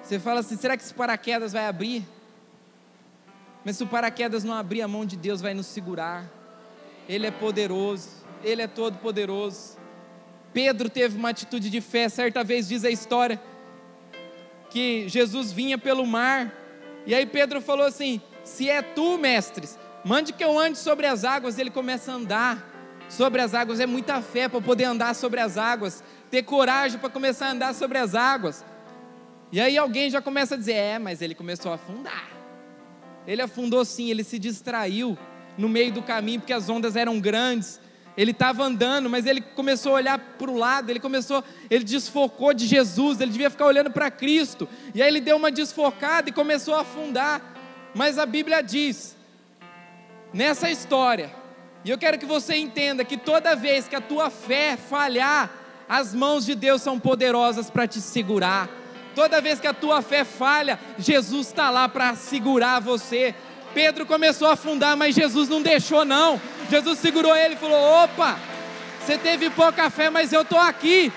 Você fala assim, será que esse paraquedas vai abrir? Mas se o paraquedas não abrir, a mão de Deus vai nos segurar. Ele é poderoso, Ele é todo poderoso. Pedro teve uma atitude de fé. Certa vez diz a história que Jesus vinha pelo mar, e aí Pedro falou assim, se é tu, mestres, mande que eu ande sobre as águas. Ele começa a andar sobre as águas. É muita fé para poder andar sobre as águas, ter coragem para começar a andar sobre as águas. E aí alguém já começa a dizer, mas ele começou a afundar. Ele afundou sim, ele se distraiu no meio do caminho, porque as ondas eram grandes. Ele estava andando, mas ele começou a olhar para o lado, ele desfocou de Jesus, ele devia ficar olhando para Cristo, e aí ele deu uma desfocada e começou a afundar. Mas a Bíblia diz, nessa história, e eu quero que você entenda, que toda vez que a tua fé falhar, as mãos de Deus são poderosas para te segurar. Toda vez que a tua fé falha, Jesus está lá para segurar você. Pedro começou a afundar, mas Jesus não deixou não. Jesus segurou ele e falou, opa, você teve pouca fé, mas eu estou aqui.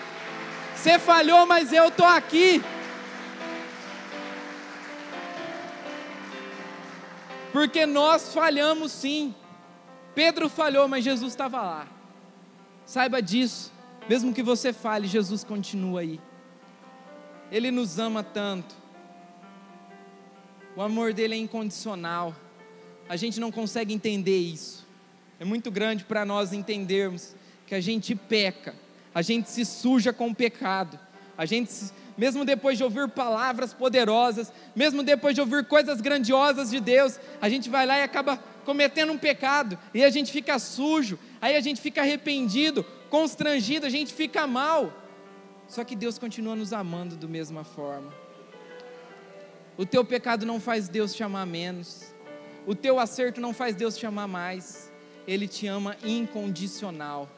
Você falhou, mas eu estou aqui. Porque nós falhamos sim. Pedro falhou, mas Jesus estava lá. Saiba disso. Mesmo que você falhe, Jesus continua aí. Ele nos ama tanto. O amor dele é incondicional. A gente não consegue entender isso. É muito grande para nós entendermos que a gente peca, a gente se suja com o pecado, mesmo depois de ouvir palavras poderosas, mesmo depois de ouvir coisas grandiosas de Deus, a gente vai lá e acaba cometendo um pecado, e a gente fica sujo, aí a gente fica arrependido, constrangido, a gente fica mal. Só que Deus continua nos amando da mesma forma. O teu pecado não faz Deus te amar menos, o teu acerto não faz Deus te amar mais. Ele te ama incondicional,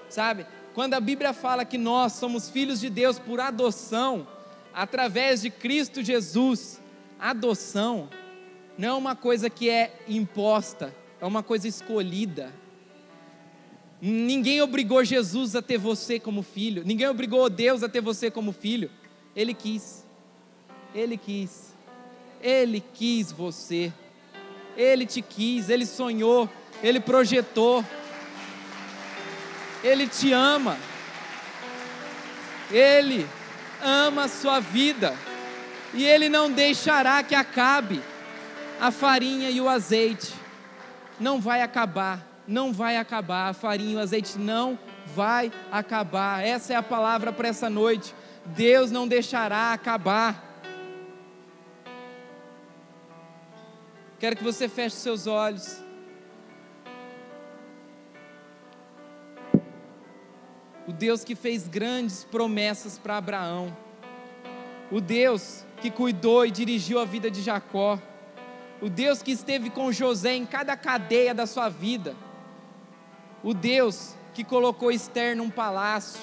sabe? Quando a Bíblia fala que nós somos filhos de Deus por adoção, através de Cristo Jesus, adoção não é uma coisa que é imposta, é uma coisa escolhida. Ninguém obrigou Jesus a ter você como filho, ninguém obrigou Deus a ter você como filho. Ele quis você, Ele te quis, Ele sonhou, Ele projetou, Ele te ama, Ele ama a sua vida, e Ele não deixará que acabe. A farinha e o azeite não vai acabar, a farinha e o azeite não vai acabar. Essa é a palavra para essa noite. Deus não deixará acabar. Quero que você feche seus olhos. O Deus que fez grandes promessas para Abraão, o Deus que cuidou e dirigiu a vida de Jacó, o Deus que esteve com José em cada cadeia da sua vida, o Deus que colocou Esther num palácio,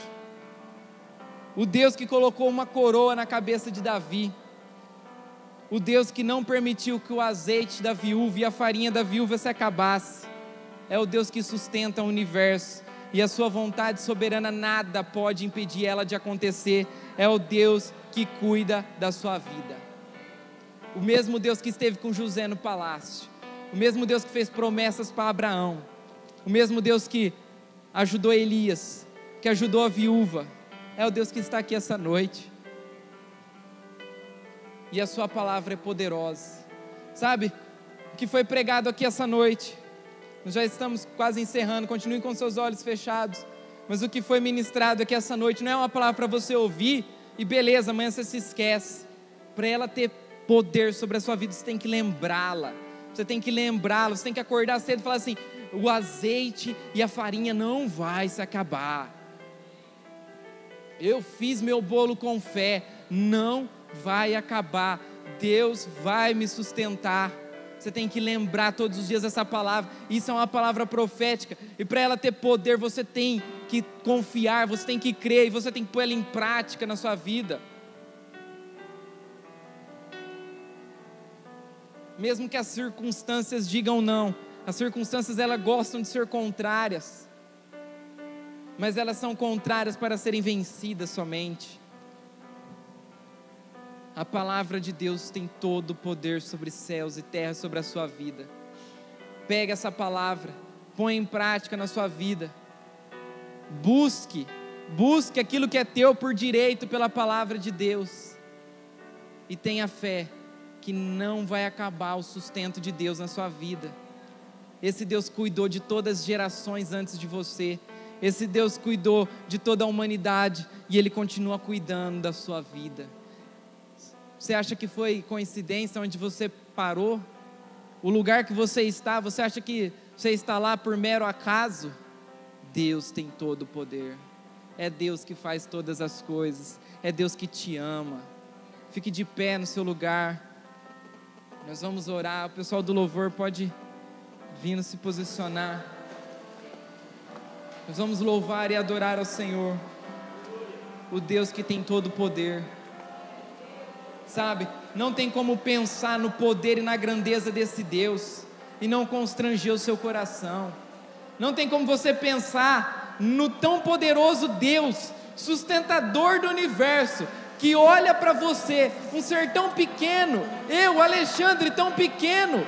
o Deus que colocou uma coroa na cabeça de Davi, o Deus que não permitiu que o azeite da viúva e a farinha da viúva se acabasse, é o Deus que sustenta o universo, e a sua vontade soberana nada pode impedir ela de acontecer. É o Deus que cuida da sua vida, o mesmo Deus que esteve com José no palácio, o mesmo Deus que fez promessas para Abraão, o mesmo Deus que ajudou Elias, que ajudou a viúva, é o Deus que está aqui essa noite. E a sua palavra é poderosa, sabe, o que foi pregado aqui essa noite, nós já estamos quase encerrando, continue com seus olhos fechados, mas o que foi ministrado aqui essa noite não é uma palavra para você ouvir, e beleza, amanhã você se esquece. Para ela ter poder sobre a sua vida, você tem que lembrá-la, você tem que acordar cedo e falar assim, o azeite e a farinha não vai se acabar, eu fiz meu bolo com fé, não vai acabar, Deus vai me sustentar. Você tem que lembrar todos os dias essa palavra, isso é uma palavra profética, e para ela ter poder, você tem que confiar, você tem que crer, e você tem que pôr ela em prática na sua vida. mesmo que as circunstâncias digam não. As circunstâncias, elas gostam de ser contrárias, mas elas são contrárias para serem vencidas somente. A palavra de Deus tem todo o poder sobre céus e terra, sobre a sua vida. Pega essa palavra, põe em prática na sua vida. Busque aquilo que é teu por direito pela palavra de Deus. E tenha fé que não vai acabar o sustento de Deus na sua vida. Esse Deus cuidou de todas as gerações antes de você. Esse Deus cuidou de toda a humanidade e Ele continua cuidando da sua vida. Você acha que foi coincidência onde você parou? O lugar que você está, você acha que você está lá por mero acaso? Deus tem todo o poder. É Deus que faz todas as coisas. É Deus que te ama. Fique de pé no seu lugar. Nós vamos orar. O pessoal do louvor pode vir se posicionar. Nós vamos louvar e adorar ao Senhor, o Deus que tem todo o poder. Sabe, não tem como pensar no poder e na grandeza desse Deus e não constranger o seu coração. Não tem como você pensar no tão poderoso Deus, sustentador do universo, que olha para você, um ser tão pequeno, eu, Alexandre, tão pequeno.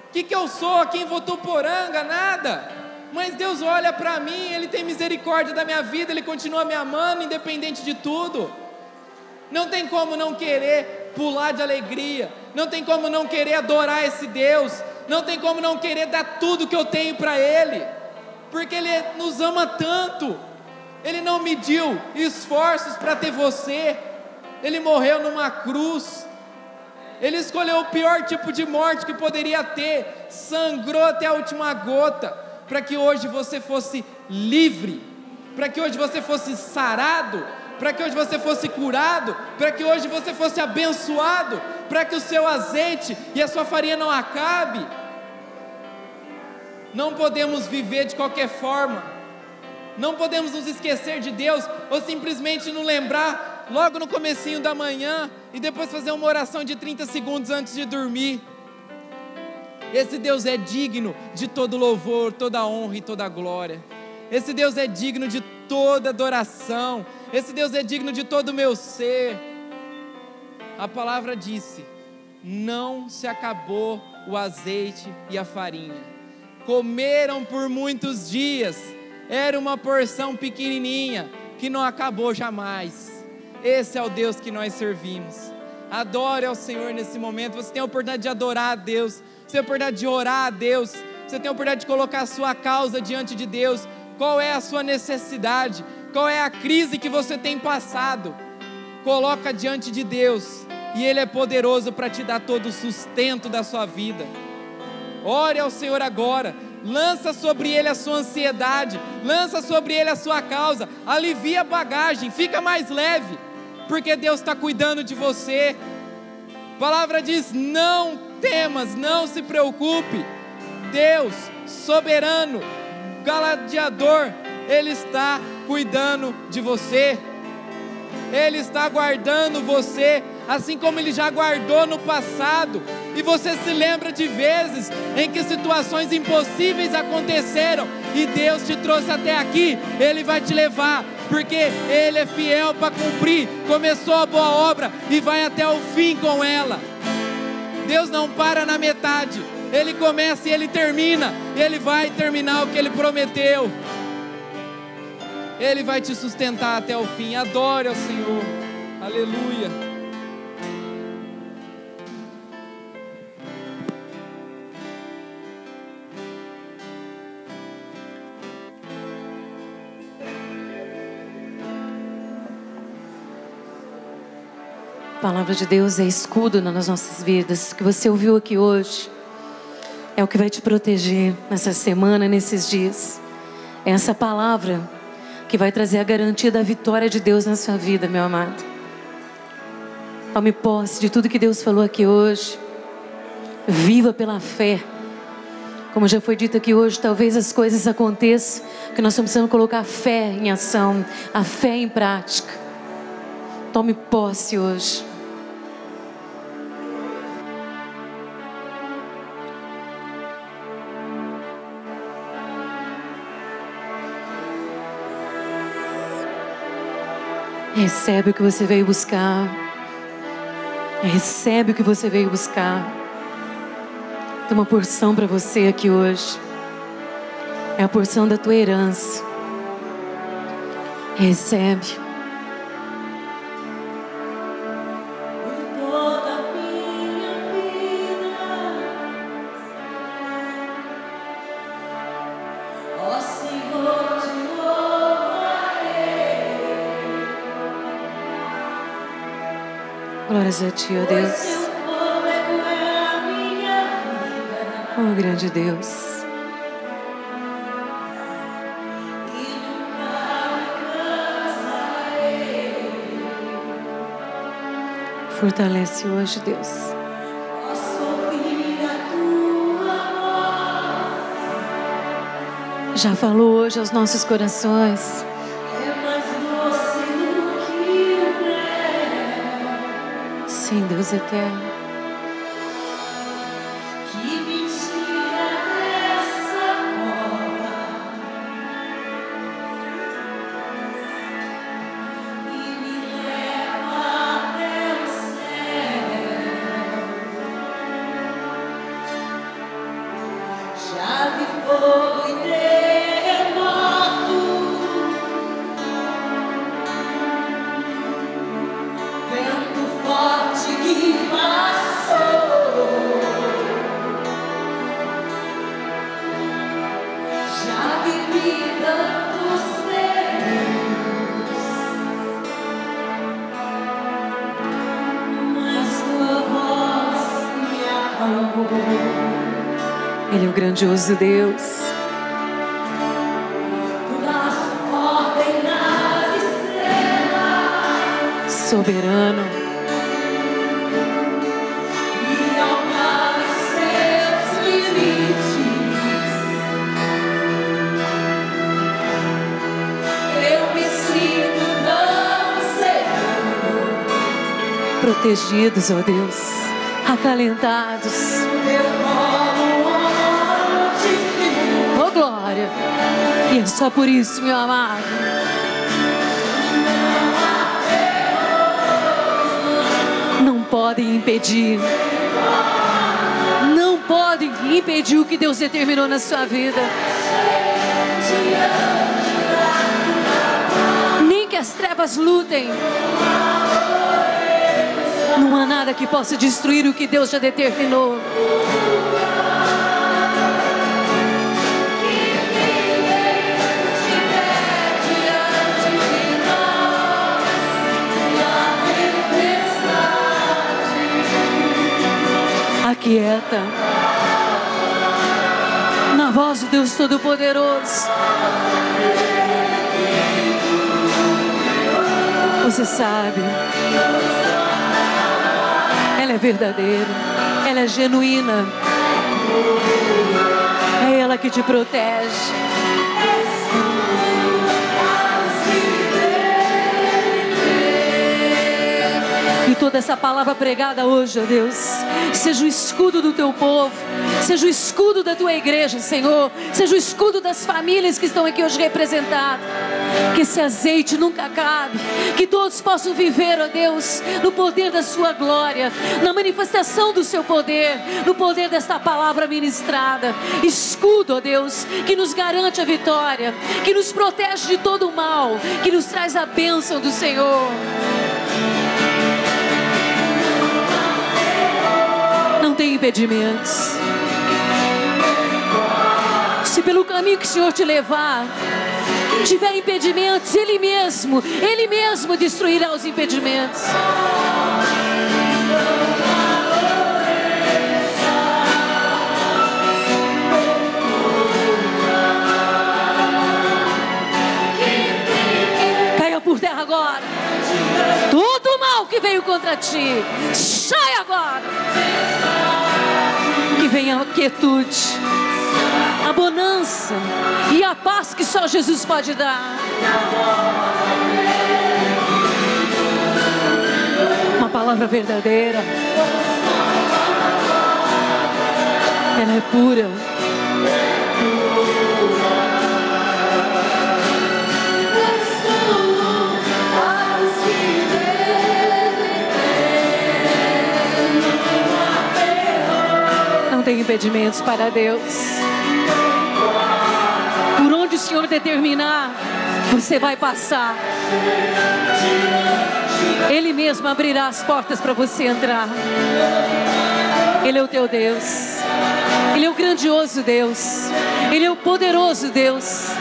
O que eu sou? Quem votou poranga? Nada. Mas Deus olha para mim, Ele tem misericórdia da minha vida, Ele continua me amando, independente de tudo. Não tem como não querer pular de alegria, não tem como não querer adorar esse Deus, não tem como não querer dar tudo que eu tenho para Ele, porque Ele nos ama tanto. Ele não mediu esforços para ter você, Ele morreu numa cruz, Ele escolheu o pior tipo de morte que poderia ter, sangrou até a última gota, para que hoje você fosse livre, para que hoje você fosse sarado, para que hoje você fosse curado, para que hoje você fosse abençoado, para que o seu azeite e a sua farinha não acabe. Não podemos viver de qualquer forma, não podemos nos esquecer de Deus, ou simplesmente não lembrar logo no comecinho da manhã, e depois fazer uma oração de 30 segundos antes de dormir. Esse Deus é digno de todo louvor, toda honra e toda glória. Esse Deus é digno de toda adoração. Esse Deus é digno de todo o meu ser. A palavra disse: não se acabou o azeite e a farinha. Comeram por muitos dias. Era uma porção pequenininha que não acabou jamais. Esse é o Deus que nós servimos. Adore ao Senhor nesse momento. Você tem a oportunidade de adorar a Deus, você tem a oportunidade de orar a Deus, você tem a oportunidade de colocar a sua causa diante de Deus. Qual é a sua necessidade? Qual é a crise que você tem passado? Coloca diante de Deus, e Ele é poderoso para te dar todo o sustento da sua vida. Ore ao Senhor agora, lança sobre Ele a sua ansiedade, lança sobre Ele a sua causa, alivia a bagagem, fica mais leve, porque Deus está cuidando de você. A palavra diz: não temas, não se preocupe. Deus soberano, galardoador, Ele está cuidando de você, Ele está guardando você, assim como Ele já guardou no passado. E você se lembra de vezes em que situações impossíveis aconteceram e Deus te trouxe até aqui. Ele vai te levar, porque Ele é fiel para cumprir. Começou a boa obra e vai até o fim com ela. Deus não para na metade, Ele começa e Ele termina. Ele vai terminar o que Ele prometeu. Ele vai te sustentar até o fim. Adore ao Senhor. Aleluia. A palavra de Deus é escudo nas nossas vidas. O que você ouviu aqui hoje é o que vai te proteger nessa semana, nesses dias. É essa palavra que vai trazer a garantia da vitória de Deus na sua vida, meu amado. Tome posse de tudo que Deus falou aqui hoje. Viva pela fé. Como já foi dito aqui hoje, talvez as coisas aconteçam, que nós precisamos colocar a fé em ação, a fé em prática. Tome posse hoje. Recebe o que você veio buscar. Recebe o que você veio buscar. Tem uma porção para você aqui hoje. É a porção da tua herança. Recebe. Glórias a Ti, ó Deus. Oh, grande Deus. Fortalece hoje, Deus. Já falou hoje aos nossos corações. Sim, Deus eterno. Que me tira dessa cova e me leva até o céu. Já vi fogo e terremoto, vento forte que passou. Já vivi tantos tempos, mas tua voz me acalmou. Ele é o grandioso Deus. Das ordens nas estrelas Soberano. e ao mar os seus limites, eu me sinto tão seguro. Protegidos, ó Deus. Acalentados. Eu como onde fico. Oh, glória. E é só por isso, meu amado. Não podem impedir. Não podem impedir o que Deus determinou na sua vida. Nem que as trevas lutem. Não há nada que possa destruir o que Deus já determinou. Aquieta na voz do Deus Todo-Poderoso. Você sabe, ela é verdadeira, ela é genuína, é ela que te protege. E toda essa palavra pregada hoje, ó Deus, seja o escudo do teu povo, seja o escudo da tua igreja, Senhor, seja o escudo das famílias que estão aqui hoje representadas. Que esse azeite nunca acabe, que todos possam viver, ó Deus, no poder da sua glória, na manifestação do seu poder, no poder desta palavra ministrada. Escudo, ó Deus, que nos garante a vitória, que nos protege de todo o mal, que nos traz a bênção do Senhor. Não tem impedimentos. Se pelo caminho que o Senhor te levar tiver impedimentos, Ele mesmo destruirá os impedimentos. Caia por terra agora. Todo o mal que veio contra ti, sai agora. Que venha a quietude, a bonança e a paz que só Jesus pode dar. Uma palavra verdadeira. Ela é pura. As que tem impedimentos para Deus. Por onde o Senhor determinar, você vai passar. Ele mesmo abrirá as portas para você entrar. Ele é o teu Deus. Ele é o grandioso Deus. Ele é o poderoso Deus.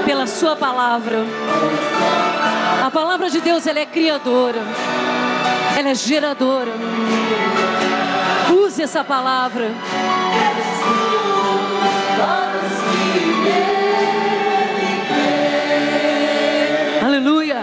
Pela sua palavra. A palavra de Deus, ela é criadora. Ela é geradora. Use essa palavra. Aleluia.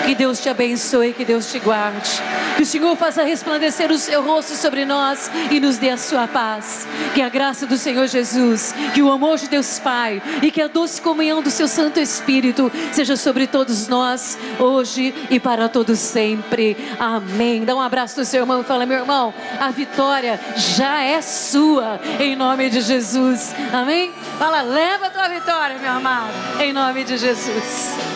Que Deus te abençoe, que Deus te guarde. Que o Senhor faça resplandecer o seu rosto sobre nós e nos dê a sua paz. Que a graça do Senhor Jesus, que o amor de Deus Pai e que a doce comunhão do seu Santo Espírito seja sobre todos nós, hoje e para todos sempre. Amém. Dá um abraço do seu irmão e fala: meu irmão, a vitória já é sua, em nome de Jesus. Amém? Fala: leva a tua vitória, meu amado, em nome de Jesus.